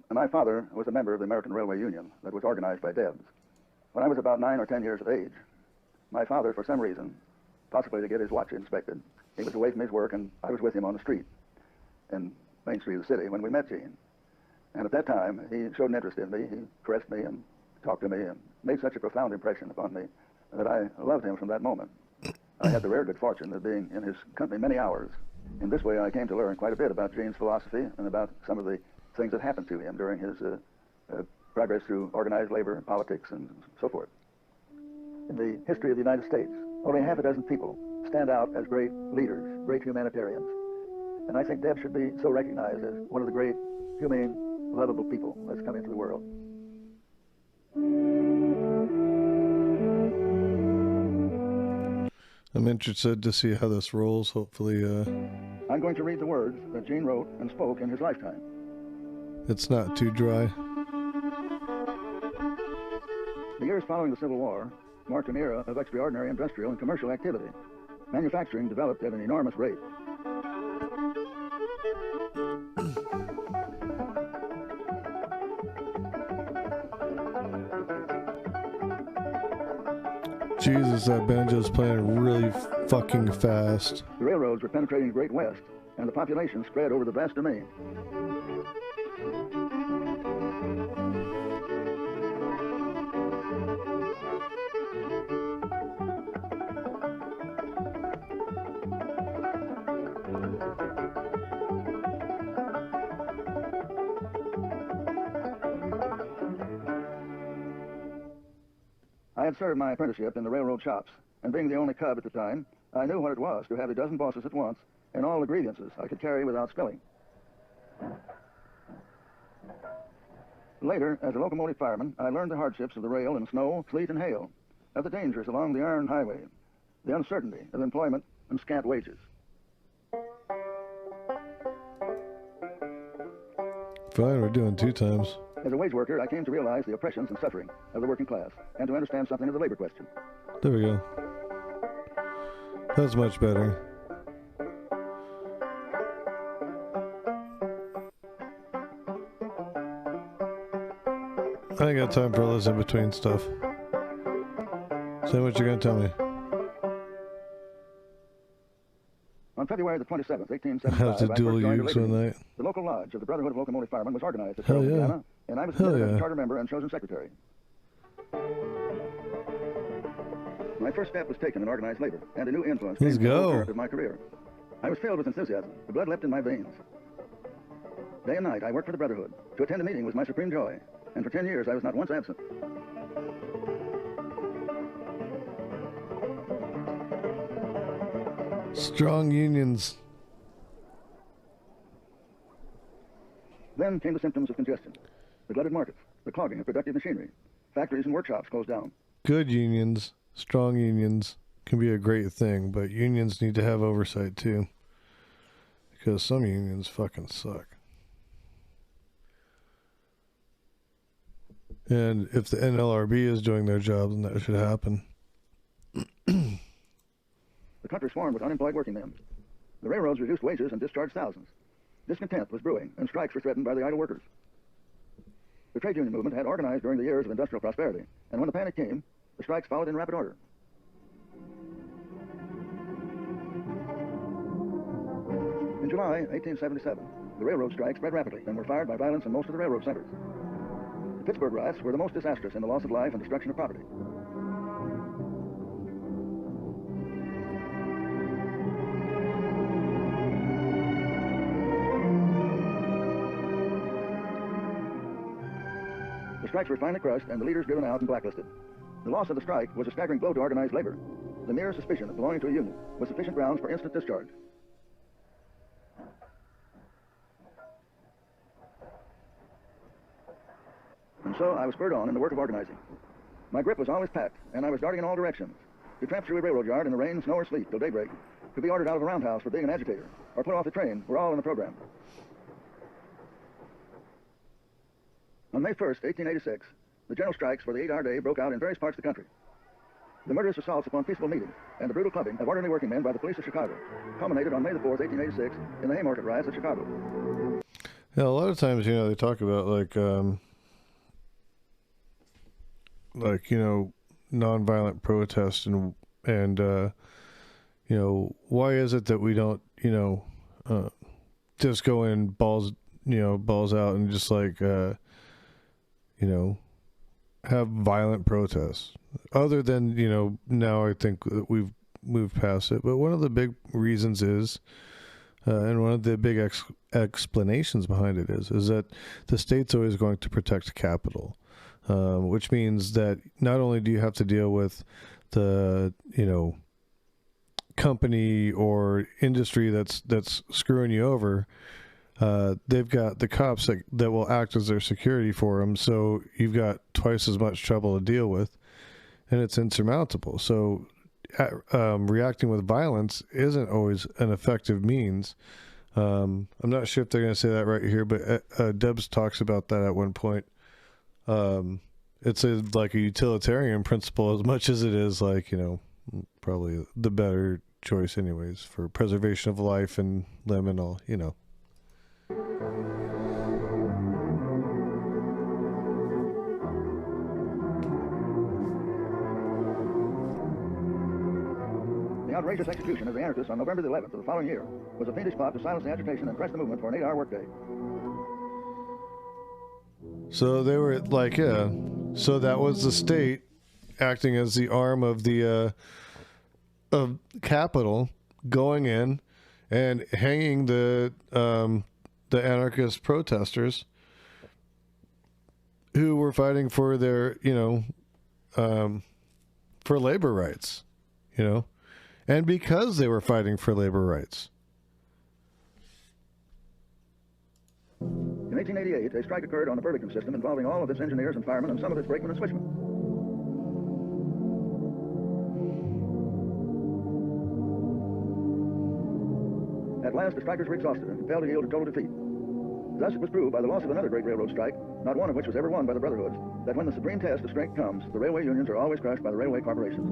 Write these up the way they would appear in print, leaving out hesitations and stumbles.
My father was a member of the American Railway Union that was organized by Debs. When I was about 9 or 10 years of age, my father, for some reason, possibly to get his watch inspected, he was away from his work, and I was with him on the street in Main Street of the city when we met Gene. And at that time, he showed an interest in me. He caressed me and talked to me and made such a profound impression upon me that I loved him from that moment. I had the rare good fortune of being in his company many hours. In this way, I came to learn quite a bit about Gene's philosophy and about some of the things that happened to him during his progress through organized labor and politics and so forth. In the history of the United States, only half a dozen people stand out as great leaders, great humanitarians. And I think Debs should be so recognized as one of the great, humane, lovable people that's come into the world. I'm interested to see how this rolls, hopefully. I'm going to read the words that Gene wrote and spoke in his lifetime. It's not too dry. The years following the Civil War marked an era of extraordinary industrial and commercial activity. Manufacturing developed at an enormous rate. Jesus, that banjo's playing really fucking fast. The railroads were penetrating the Great West, and the population spread over the vast domain. I had served my apprenticeship in the railroad shops, and being the only cub at the time, I knew what it was to have a dozen bosses at once and all the grievances I could carry without spilling. Later, as a locomotive fireman, I learned the hardships of the rail in snow, sleet, and hail, of the dangers along the iron highway, the uncertainty of employment and scant wages. Fine, we're doing 2 times. As a wage worker, I came to realize the oppressions and suffering of the working class and to understand something of the labor question. There we go. That's much better. I ain't got time for all this in-between stuff. Say what you're gonna tell me. On February the 27th, 1875, I have to dual use one night. The local lodge of the Brotherhood of Locomotive Firemen was organized at Hell yeah. Indiana, and I was admitted as a charter member and chosen secretary. My first step was taken in organized labor, and a new influence came to the whole current of my career. I was filled with enthusiasm. The blood leapt in my veins. Day and night, I worked for the Brotherhood. To attend a meeting was my supreme joy, and for 10 years, I was not once absent. Strong unions. Then came the symptoms of congestion, the glutted markets, the clogging of productive machinery. Factories and workshops closed down. Good unions, strong unions can be a great thing, but unions need to have oversight too. Because some unions fucking suck. And if the NLRB is doing their job, then that should happen. The country swarmed with unemployed working men. The railroads reduced wages and discharged thousands. Discontent was brewing, and strikes were threatened by the idle workers. The trade union movement had organized during the years of industrial prosperity, and when the panic came, the strikes followed in rapid order. In July 1877, the railroad strikes spread rapidly and were fired by violence in most of the railroad centers. The Pittsburgh riots were the most disastrous in the loss of life and destruction of property. The strikes were finally crushed and the leaders driven out and blacklisted. The loss of the strike was a staggering blow to organized labor. The mere suspicion of belonging to a union was sufficient grounds for instant discharge. And so I was spurred on in the work of organizing. My grip was always packed, and I was darting in all directions. To tramp through a railroad yard in the rain, snow, or sleet till daybreak, to be ordered out of the roundhouse for being an agitator, or put off the train, were all in the program. On May 1st, 1886, the general strikes for the 8-hour day broke out in various parts of the country. The murderous assaults upon peaceful meetings and the brutal clubbing of ordinary working men by the police of Chicago culminated on May the 4th, 1886, in the Haymarket riots of Chicago. Yeah, a lot of times, they talk about nonviolent protest and why is it that we don't, just go in balls out and just have violent protests. Other than, now I think that we've moved past it. But one of the big reasons is, and one of the big explanations behind it is that the state's always going to protect capital, which means that not only do you have to deal with the, company or industry that's screwing you over, they've got the cops that will act as their security for them. So you've got twice as much trouble to deal with, and it's insurmountable. So reacting with violence isn't always an effective means. I'm not sure if they're going to say that right here, but Debs talks about that at one point. It's like a utilitarian principle as much as it is probably the better choice anyways for preservation of life and limb and all, The outrageous execution of the anarchists on November the 11th of the following year was a fiendish plot to silence the agitation and press the movement for an 8-hour workday. So they were so that was the state acting as the arm of the of capital, going in and hanging the anarchist protesters who were fighting for their for labor rights, and because they were fighting for labor rights. In 1888, a strike occurred on the Burlington system involving all of its engineers and firemen and some of its brakemen and switchmen. At last, the strikers were exhausted and compelled to yield to total defeat. Thus, it was proved by the loss of another great railroad strike, not one of which was ever won by the brotherhoods, that when the supreme test of strength comes, the railway unions are always crushed by the railway corporations.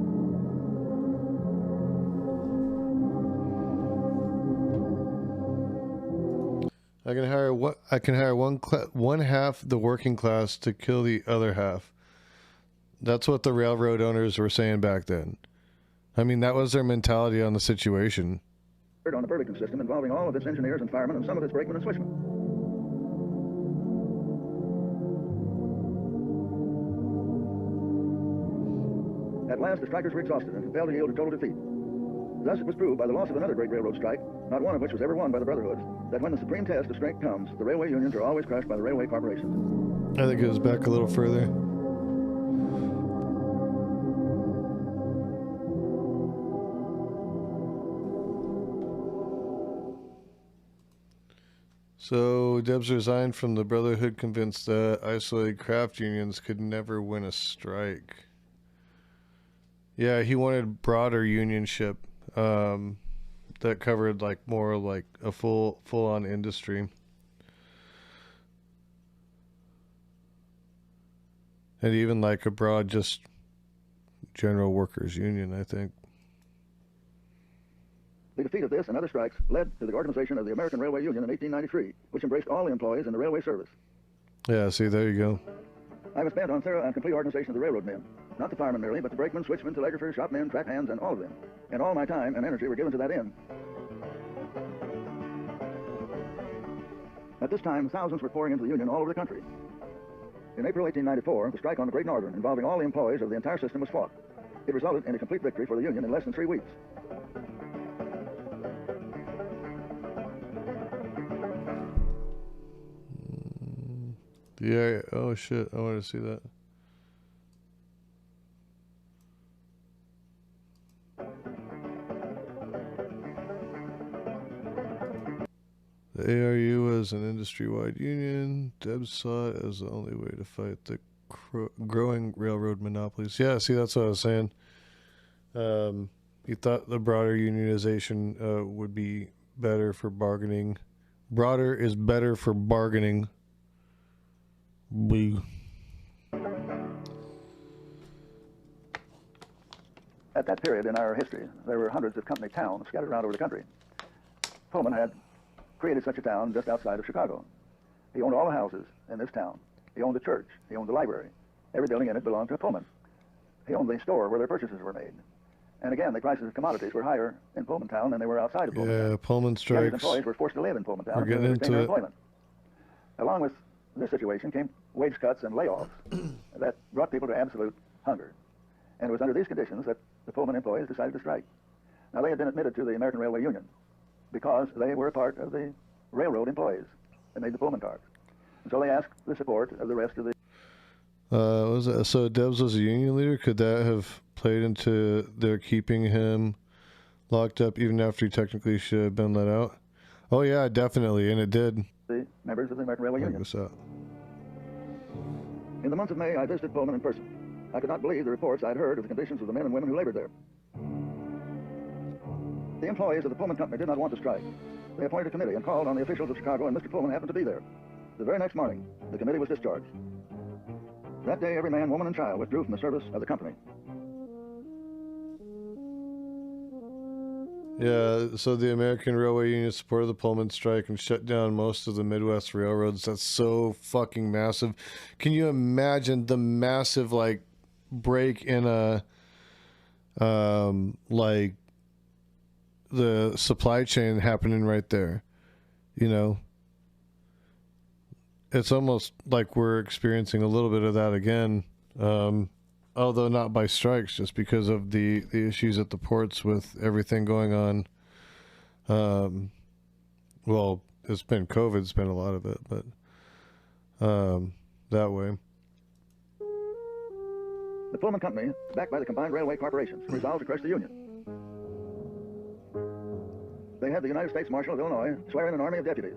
I can hire one half the working class to kill the other half. That's what the railroad owners were saying back then. I mean, that was their mentality on the situation. On the Burlington system involving all of its engineers and firemen and some of its brakemen and switchmen. At last, the strikers were exhausted and compelled to yield to total defeat. Thus, it was proved by the loss of another great railroad strike, not one of which was ever won by the brotherhoods, that when the supreme test of strength comes, the railway unions are always crushed by the railway corporations. I think it goes back a little further. So Debs resigned from the Brotherhood, convinced that isolated craft unions could never win a strike. Yeah, he wanted broader unionship that covered more like a full-on industry. And even a broad just general workers union, I think. The defeat of this and other strikes led to the organization of the American Railway Union in 1893, which embraced all the employees in the railway service. Yeah, see, there you go. I was bent on thorough and complete organization of the railroad men. Not the firemen merely, but the brakemen, switchmen, telegraphers, shopmen, track hands, and all of them. And all my time and energy were given to that end. At this time, thousands were pouring into the Union all over the country. In April 1894, the strike on the Great Northern, involving all the employees of the entire system, was fought. It resulted in a complete victory for the Union in less than 3 weeks. Yeah, oh shit, I want to see that. The ARU was an industry-wide union. Debs saw it as the only way to fight the growing railroad monopolies. Yeah, see, that's what I was saying. He thought the broader unionization would be better for bargaining. Broader is better for bargaining. At that period in our history, there were hundreds of company towns scattered around over the country. Pullman had created such a town just outside of Chicago. He owned all the houses in this town. He owned the church. He owned the library. Every building in it belonged to Pullman. He owned the store where their purchases were made. And again, the prices of commodities were higher in Pullman Town than they were outside of Pullman Town. Yeah, Pullman strikes. His employees were forced to live in Pullman Town to retain their employment. Along with this situation came wage cuts and layoffs that brought people to absolute hunger. And it was under these conditions that the Pullman employees decided to strike. Now, they had been admitted to the American Railway Union because they were a part of the railroad employees that made the Pullman cars. And so they asked the support of the rest of the... So Debs was a union leader? Could that have played into their keeping him locked up even after he technically should have been let out? Oh, yeah, definitely, and it did. The members of the American Railway Union. In the month of May, I visited Pullman in person. I could not believe the reports I'd heard of the conditions of the men and women who labored there. The employees of the Pullman Company did not want to strike. They appointed a committee and called on the officials of Chicago, and Mr. Pullman happened to be there. The very next morning, the committee was discharged. That day, every man, woman, and child withdrew from the service of the company. Yeah, so the American Railway Union supported the Pullman strike and shut down most of the Midwest railroads. That's so fucking massive. Can you imagine the massive, like, break in a, like, the supply chain happening right there? You know? It's almost like we're experiencing a little bit of that again. Although not by strikes, just because of the issues at the ports with everything going on. Well, it's been COVID, it's been a lot of it, but that way. The Pullman Company, backed by the combined railway corporations, resolved to crush the Union. They had the United States Marshal of Illinois swear in an army of deputies.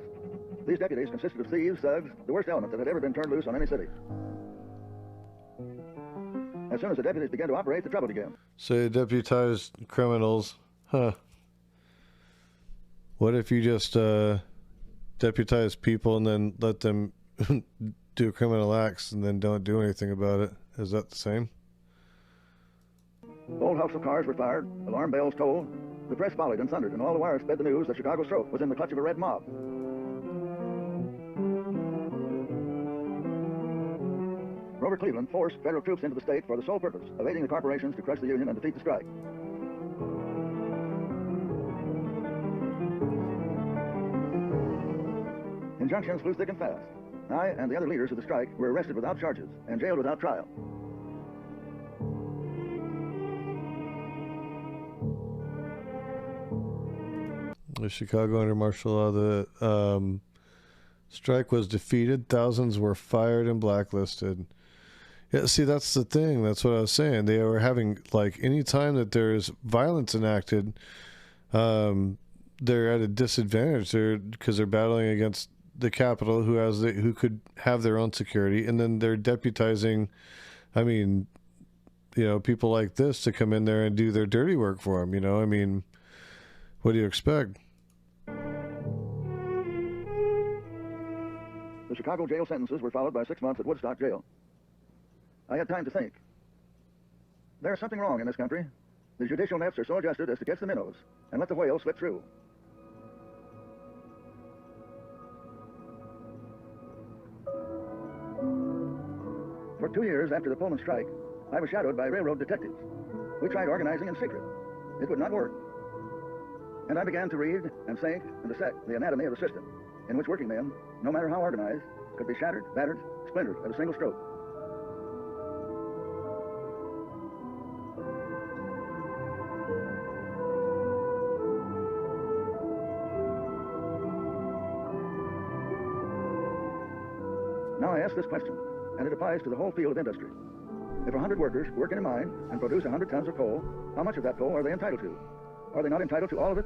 These deputies consisted of thieves, thugs, the worst element that had ever been turned loose on any city. As soon as the deputies began to operate, the trouble began. So they deputized criminals. Huh. What if you just deputize people and then let them do criminal acts and then don't do anything about it? Is that the same? Old hustle cars were fired, alarm bells tolled, the press volleyed and thundered, and all the wires sped the news that Chicago Stroke was in the clutch of a red mob. Robert Cleveland forced federal troops into the state for the sole purpose of aiding the corporations to crush the Union and defeat the strike. Injunctions flew thick and fast. I and the other leaders of the strike were arrested without charges and jailed without trial. The Chicago under martial law, the strike was defeated. Thousands were fired and blacklisted. Yeah, see, that's the thing. That's what I was saying. They were having, like, any time that there's violence enacted, they're at a disadvantage because they're battling against the Capitol, who could have their own security, and then they're deputizing, I mean, you know, people like this to come in there and do their dirty work for them. You know, I mean, what do you expect? The Chicago jail sentences were followed by 6 months at Woodstock Jail. I had time to think. There's something wrong in this country. The judicial nets are so adjusted as to catch the minnows and let the whales slip through. For 2 years after the Pullman strike, I was shadowed by railroad detectives. We tried organizing in secret. It would not work. And I began to read and think and dissect the anatomy of a system in which working men, no matter how organized, could be shattered, battered, splintered at a single stroke. Now I ask this question, and it applies to the whole field of industry. If 100 workers work in a mine and produce 100 tons of coal, how much of that coal are they entitled to? Are they not entitled to all of it?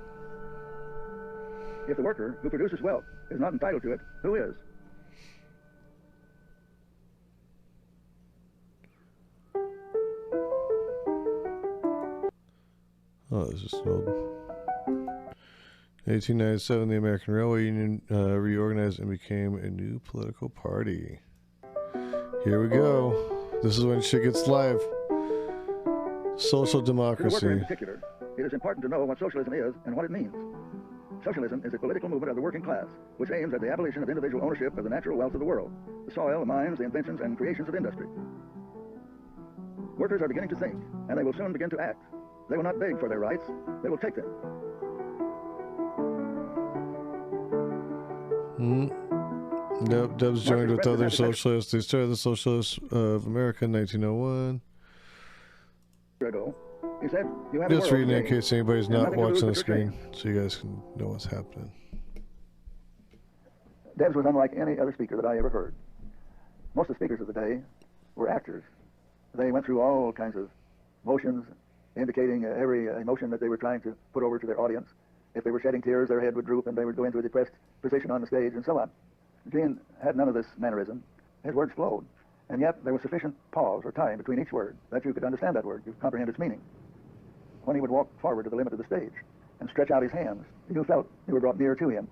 If the worker who produces wealth is not entitled to it, who is? Oh, this is old. 1897, the American Railway Union reorganized and became a new political party. Here we go. This is when shit gets live. Social democracy. To the worker in particular, it is important to know what socialism is and what it means. Socialism is a political movement of the working class, which aims at the abolition of individual ownership of the natural wealth of the world, the soil, the mines, the inventions, and creations of industry. Workers are beginning to think, and they will soon begin to act. They will not beg for their rights, they will take them. Nope, Debs joined with other socialists. They started the Socialists of America in 1901. Ago, he said, you have Just reading in today, case anybody's and not nothing to lose watching the but your screen, change. so you guys can know what's happening. Debs was unlike any other speaker that I ever heard. Most of the speakers of the day were actors. They went through all kinds of motions, indicating every emotion that they were trying to put over to their audience. If they were shedding tears, their head would droop and they would go into a depressed position on the stage and so on. Eugene had none of this mannerism. His words flowed, and yet there was sufficient pause or time between each word that you could understand that word, you could comprehend its meaning. When he would walk forward to the limit of the stage and stretch out his hands, you felt you were brought near to him.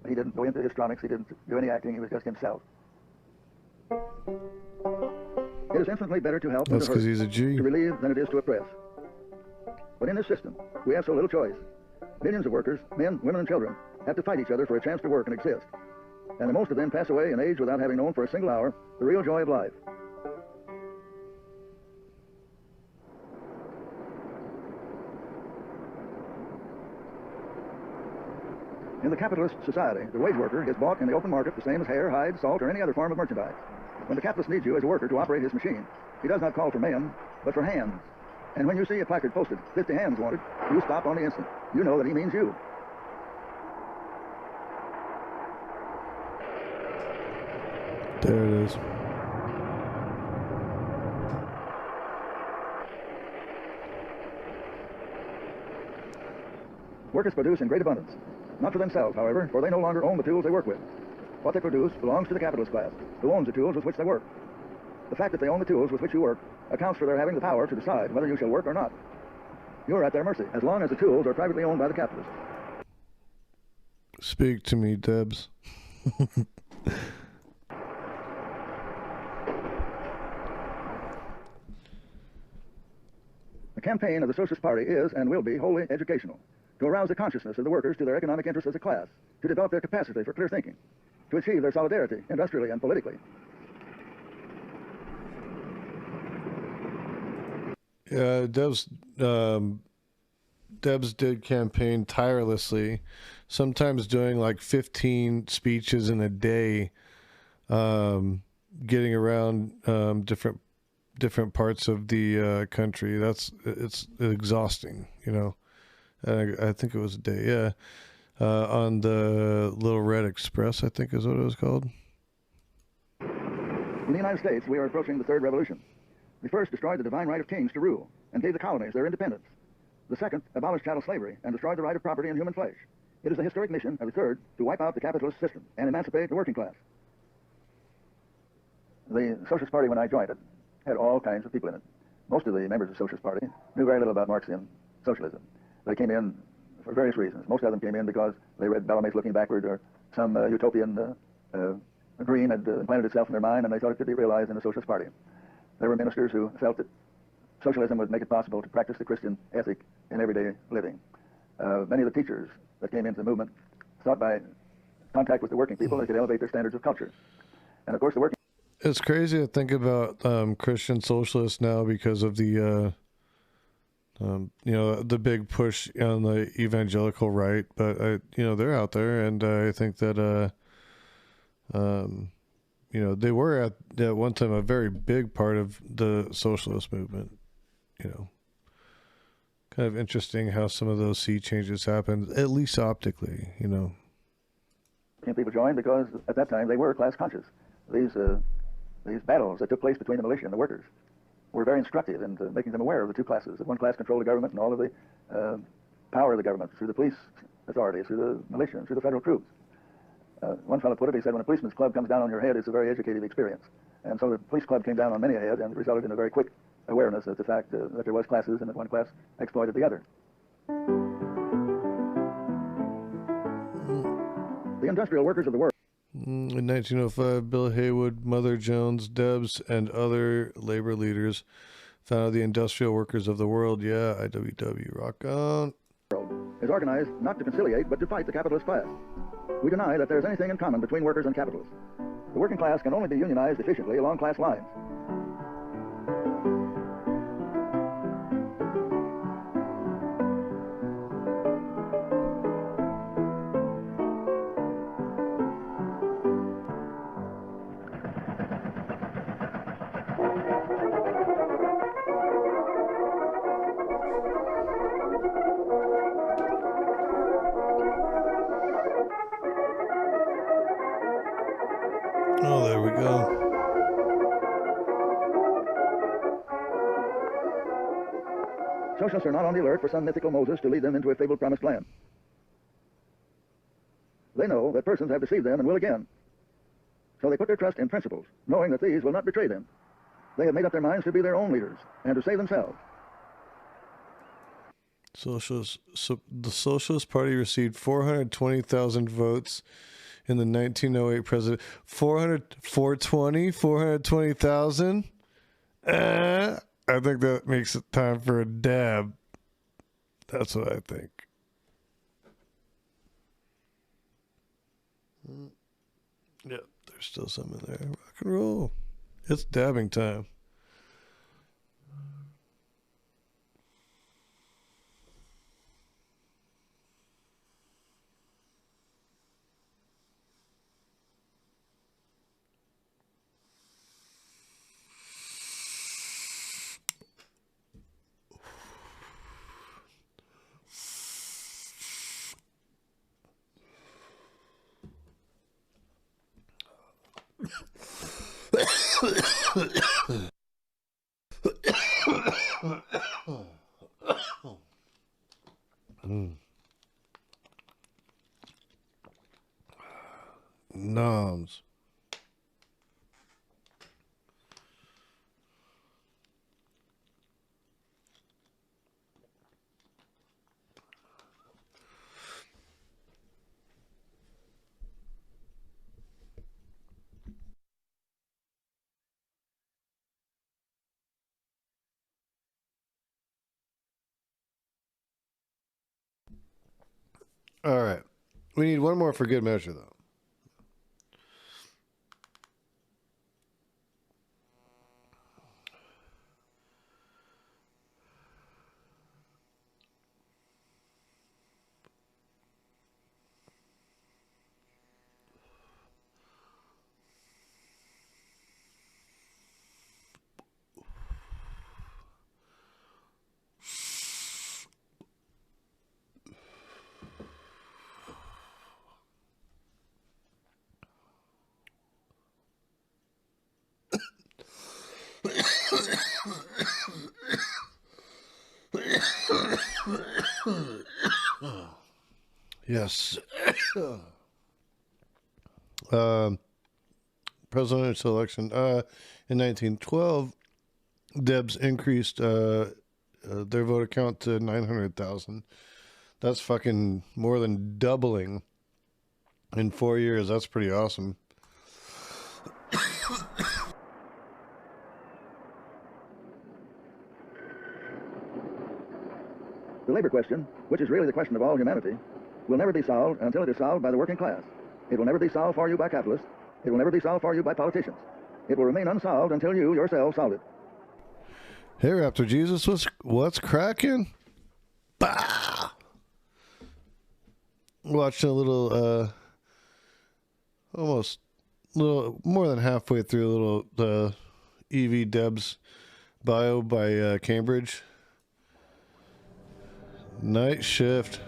He didn't go into histrionics, he didn't do any acting, he was just himself. It is infinitely better to help than That's to hurt, because he's a G. to relieve than it is to oppress. But in this system, we have so little choice. Millions of workers, men, women, and children, have to fight each other for a chance to work and exist. And the most of them pass away in age without having known for a single hour the real joy of life. In the capitalist society, the wage worker is bought in the open market the same as hair, hide, salt, or any other form of merchandise. When the capitalist needs you as a worker to operate his machine, he does not call for men, but for hands. And when you see a placard posted, 50 hands wanted, you stop on the instant. You know that he means you. There it is. Workers produce in great abundance. Not for themselves, however, for they no longer own the tools they work with. What they produce belongs to the capitalist class, who owns the tools with which they work. The fact that they own the tools with which you work accounts for their having the power to decide whether you shall work or not. You are at their mercy, as long as the tools are privately owned by the capitalist. Speak to me, Debs. The campaign of the Socialist Party is and will be wholly educational, to arouse the consciousness of the workers to their economic interests as a class, to develop their capacity for clear thinking, to achieve their solidarity industrially and politically. Yeah, Debs did campaign tirelessly, sometimes doing like 15 speeches in a day, getting around different parts of the country. It's exhausting, you know. I think it was a day, yeah. On the Little Red Express, I think is what it was called. In the United States, we are approaching the third revolution. The first destroyed the divine right of kings to rule and gave the colonies their independence. The second abolished chattel slavery and destroyed the right of property in human flesh. It is the historic mission of the third to wipe out the capitalist system and emancipate the working class. The Socialist Party, when I joined it, had all kinds of people in it. Most of the members of the Socialist Party knew very little about Marxian socialism. They came in for various reasons. Most of them came in because they read Bellamy's Looking Backward, or some utopian dream had implanted itself in their mind, and they thought it could be realized in the Socialist Party. There were ministers who felt that socialism would make it possible to practice the Christian ethic in everyday living. Many of the teachers that came into the movement thought by contact with the working people they could elevate their standards of culture. And of course the working... It's crazy to think about Christian socialists now because of the the big push on the evangelical right, but they're out there, and I think that they were at one time a very big part of the socialist movement. Kind of interesting how some of those sea changes happened, at least optically. People joined because at that time they were class conscious. These battles that took place between the militia and the workers were very instructive in making them aware of the two classes. That one class controlled the government and all of the power of the government through the police authorities, through the militia, and through the federal troops. One fellow put it, he said, when a policeman's club comes down on your head, it's a very educative experience. And so the police club came down on many a head, and it resulted in a very quick awareness of the fact that there was classes and that one class exploited the other. The industrial workers of the world. In 1905, Bill Haywood, Mother Jones, Debs, and other labor leaders founded the Industrial Workers of the World. Yeah, IWW, rock on. Is organized not to conciliate, but to fight the capitalist class. We deny that there is anything in common between workers and capitalists. The working class can only be unionized efficiently along class lines. Oh, there we go. Socialists are not on the alert for some mythical Moses to lead them into a fabled promised land. They know that persons have deceived them and will again. So they put their trust in principles, knowing that these will not betray them. They have made up their minds to be their own leaders and to save themselves. The Socialist Party received 420,000 votes in the 1908 president. 420,000? I think that makes it time for a dab. That's what I think. Yeah, there's still some in there. Rock and roll. It's dabbing time. Noms. All right. We need one more for good measure, though. Yes. Presidential election. In 1912, Debs increased their voter count to 900,000. That's fucking more than doubling in 4 years. That's pretty awesome. The labor question, which is really the question of all humanity, will never be solved until it is solved by the working class. It will never be solved for you by capitalists. It will never be solved for you by politicians. It will remain unsolved until you yourself solve it. Hey, Raptor Jesus, what's cracking? Bah! Watched a little, almost little more than halfway through a little Evie Debs bio by Cambridge. Night shift.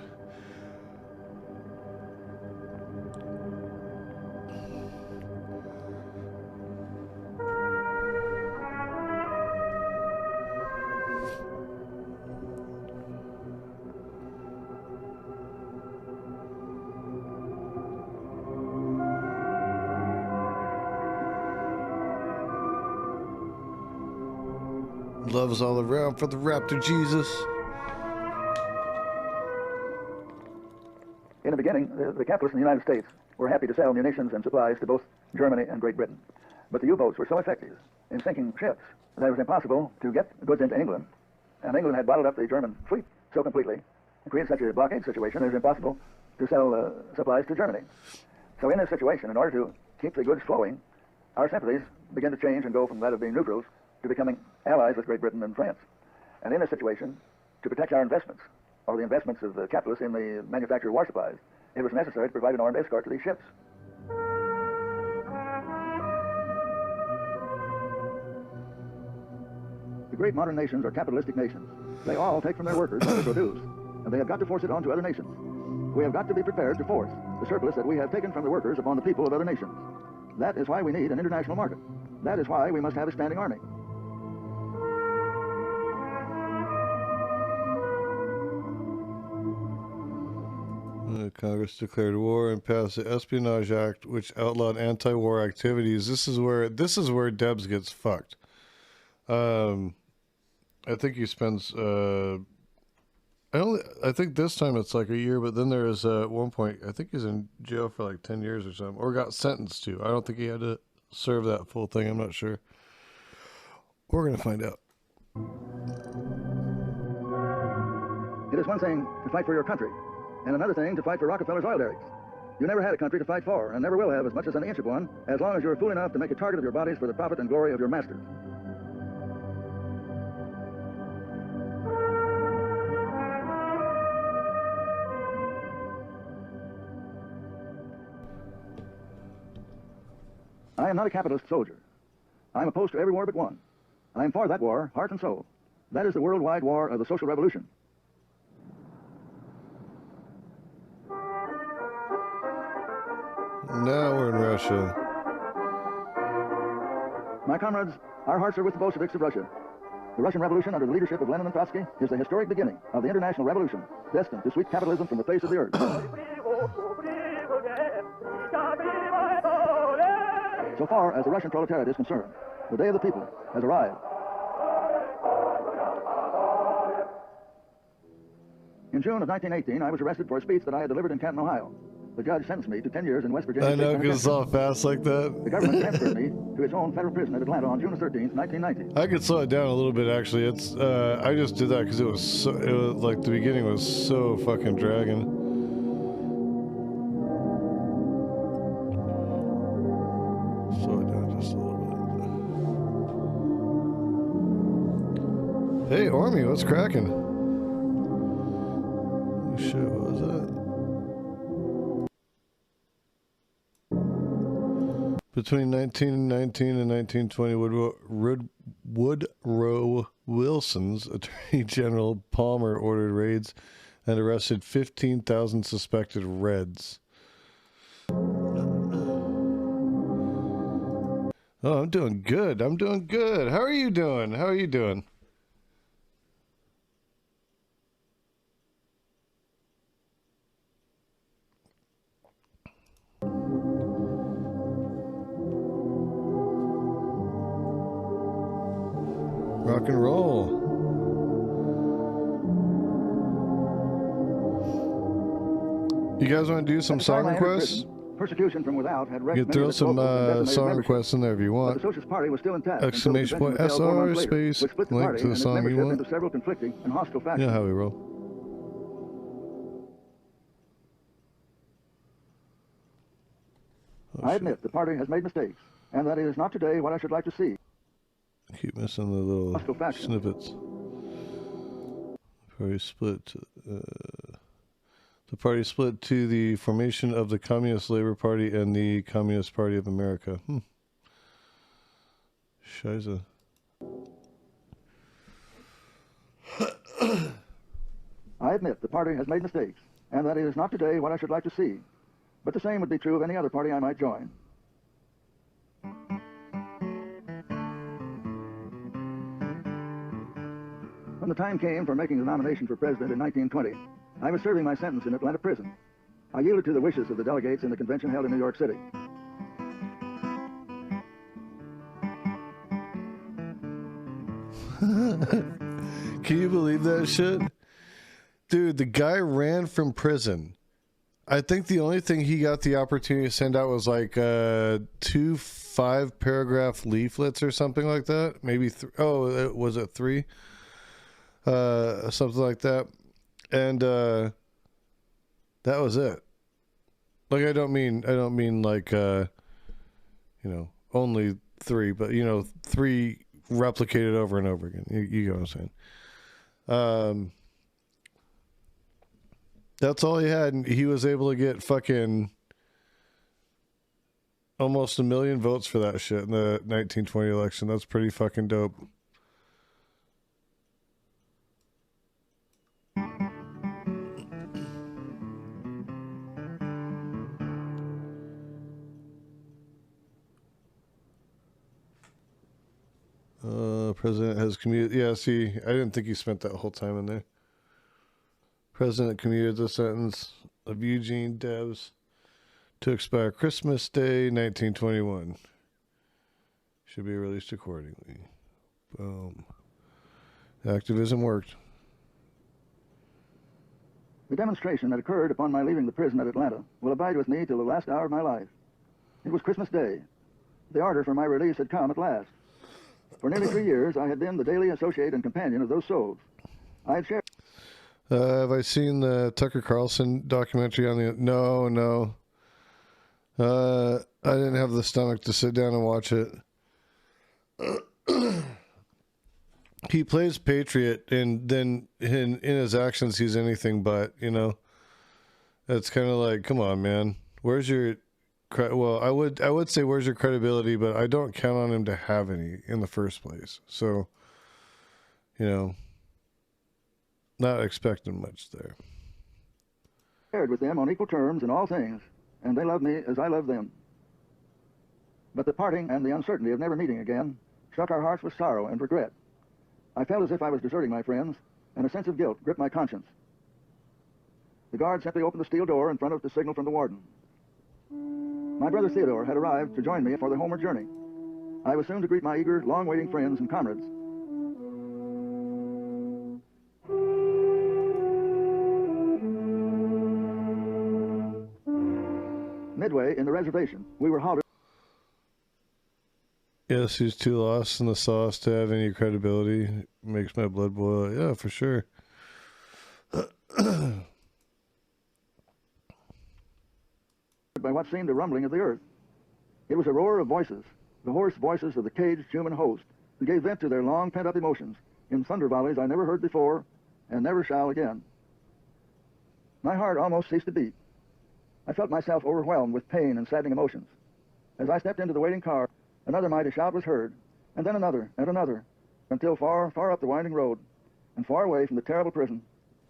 Love is all around for the Raptor Jesus. In the beginning, the capitalists in the United States were happy to sell munitions and supplies to both Germany and Great Britain. But the U-boats were so effective in sinking ships that it was impossible to get goods into England. And England had bottled up the German fleet so completely creates such a blockade situation that it's impossible to sell supplies to Germany. So in this situation, in order to keep the goods flowing, our sympathies begin to change and go from that of being neutrals to becoming allies with Great Britain and France. And in this situation, to protect our investments, or the investments of the capitalists in the manufacture of war supplies, it was necessary to provide an armed escort to these ships. The great modern nations are capitalistic nations. They all take from their workers what they produce, and they have got to force it on to other nations. We have got to be prepared to force the surplus that we have taken from the workers upon the people of other nations. That is why we need an international market. That is why we must have a standing army. Congress declared war and passed the Espionage Act, which outlawed anti-war activities. This is where Debs gets fucked. I think he spends. I think this time it's like a year, but then there is at one point I think he's in jail for like 10 years or something, or got sentenced to. I don't think he had to serve that full thing. I'm not sure. We're gonna find out. It is one thing to fight for your country, and another thing to fight for Rockefeller's oil derricks. You never had a country to fight for, and never will have as much as an inch of one, as long as you're fool enough to make a target of your bodies for the profit and glory of your masters. I am not a capitalist soldier. I am opposed to every war but one. I am for that war, heart and soul. That is the worldwide war of the social revolution. Now we're in Russia. My comrades, our hearts are with the Bolsheviks of Russia. The Russian Revolution under the leadership of Lenin and Trotsky is the historic beginning of the international revolution, destined to sweep capitalism from the face of the earth. So far as the Russian proletariat is concerned, the day of the people has arrived. In June of 1918, I was arrested for a speech that I had delivered in Canton, Ohio. The judge sentenced me to 10 years in West Virginia. I know, because it's all fast like that. The government transferred me to its own federal prison at Atlanta on June 13th, 1919. I could slow it down a little bit, actually. It's I just did that because it was like the beginning was so fucking dragging. Slow it down just a little bit. Hey, Army, what's cracking? Oh, shit, what was that? Between 1919 and 1920, Woodrow Wilson's Attorney General Palmer ordered raids and arrested 15,000 suspected Reds. Oh, I'm doing good. I'm doing good. How are you doing? How are you doing? Rock and roll. You guys want to do some song requests? Persecution from without had wrecked You can throw some song requests in there if you want. The Socialist Party was still intact. Exclamation point SR space link to the song you want. Into several conflicting and hostile factions. Yeah, how we roll. I admit the party has made mistakes, and that it is not today what I should like to see. Keep missing the little snippets. Party split. The party split to the formation of the Communist Labor Party and the Communist Party of America. Scheiße. I admit the party has made mistakes, and that it is not today what I should like to see. But the same would be true of any other party I might join. When the time came for making the nomination for president in 1920, I was serving my sentence in Atlanta prison. I yielded to the wishes of the delegates in the convention held in New York City. Can you believe that shit? Dude, the guy ran from prison. I think the only thing he got the opportunity to send out was like 2 5-paragraph leaflets or something like that. Maybe was it 3? Something like that. And that was it. Like, I don't mean like, only 3, but, 3 replicated over and over again. You know what I'm saying? That's all he had. And he was able to get fucking almost 1 million votes for that shit in the 1920 election. That's pretty fucking dope. President has commuted. Yeah, see, I didn't think he spent that whole time in there. President commuted the sentence of Eugene Debs to expire Christmas Day, 1921. Should be released accordingly. Boom. Activism worked. The demonstration that occurred upon my leaving the prison at Atlanta will abide with me till the last hour of my life. It was Christmas Day. The order for my release had come at last. For nearly 3 years, I had been the daily associate and companion of those souls. I had shared... Have I seen the Tucker Carlson documentary on the... No. I didn't have the stomach to sit down and watch it. He plays patriot, and then in his actions, he's anything but, It's kind of like, come on, man. Where's your... Well, I would say where's your credibility, but I don't count on him to have any in the first place. So, not expecting much there. Shared with them on equal terms in all things, and they loved me as I loved them. But the parting and the uncertainty of never meeting again struck our hearts with sorrow and regret. I felt as if I was deserting my friends, and a sense of guilt gripped my conscience. The guard simply opened the steel door in front of the signal from the warden. My brother Theodore had arrived to join me for the homeward journey. I was soon to greet my eager, long-waiting friends and comrades. Midway in the reservation, we were halted. Yes, he's too lost in the sauce to have any credibility. Makes my blood boil. Yeah, for sure. By what seemed a rumbling of the earth. It was a roar of voices, the hoarse voices of the caged human host, who gave vent to their long pent-up emotions in thunder volleys I never heard before and never shall again. My heart almost ceased to beat. I felt myself overwhelmed with pain and saddening emotions. As I stepped into the waiting car, another mighty shout was heard, and then another and another, until far, far up the winding road, and far away from the terrible prison,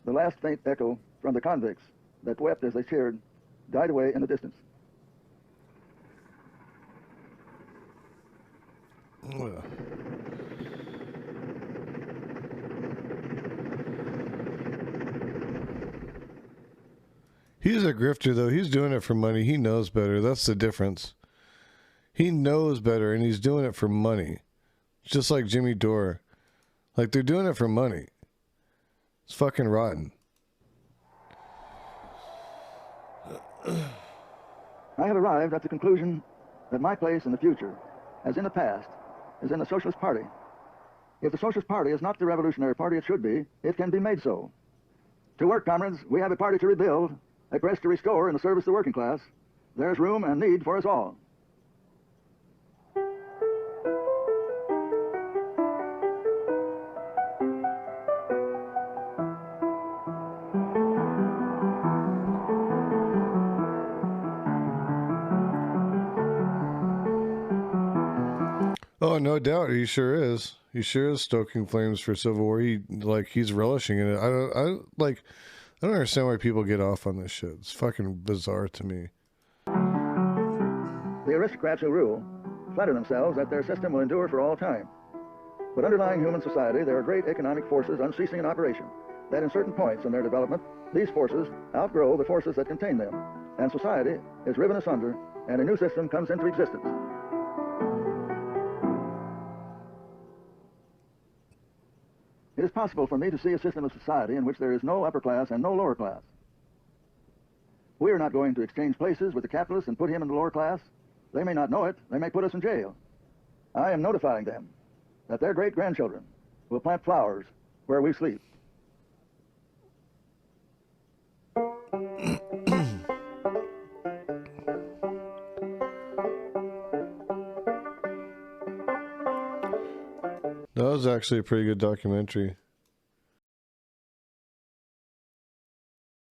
the last faint echo from the convicts that wept as they cheered died away in the distance. He's a grifter, though. He's doing it for money. He knows better. That's the difference. He knows better, and he's doing it for money. It's just like Jimmy Dore. Like, they're doing it for money. It's fucking rotten. I have arrived at the conclusion that my place in the future, as in the past, is in the Socialist Party. If the Socialist Party is not the revolutionary party it should be, it can be made so. To work, comrades, we have a party to rebuild, a press to restore in the service of the working class. There's room and need for us all. Oh, no doubt. He sure is. He sure is stoking flames for civil war. He's relishing in it. I don't understand why people get off on this shit. It's fucking bizarre to me. The aristocrats who rule flatter themselves that their system will endure for all time. But underlying human society, there are great economic forces unceasing in operation, that in certain points in their development, these forces outgrow the forces that contain them, and society is riven asunder, and a new system comes into existence. It is possible for me to see a system of society in which there is no upper class and no lower class. We are not going to exchange places with the capitalists and put him in the lower class. They may not know it. They may put us in jail. I am notifying them that their great-grandchildren will plant flowers where we sleep. That was actually a pretty good documentary.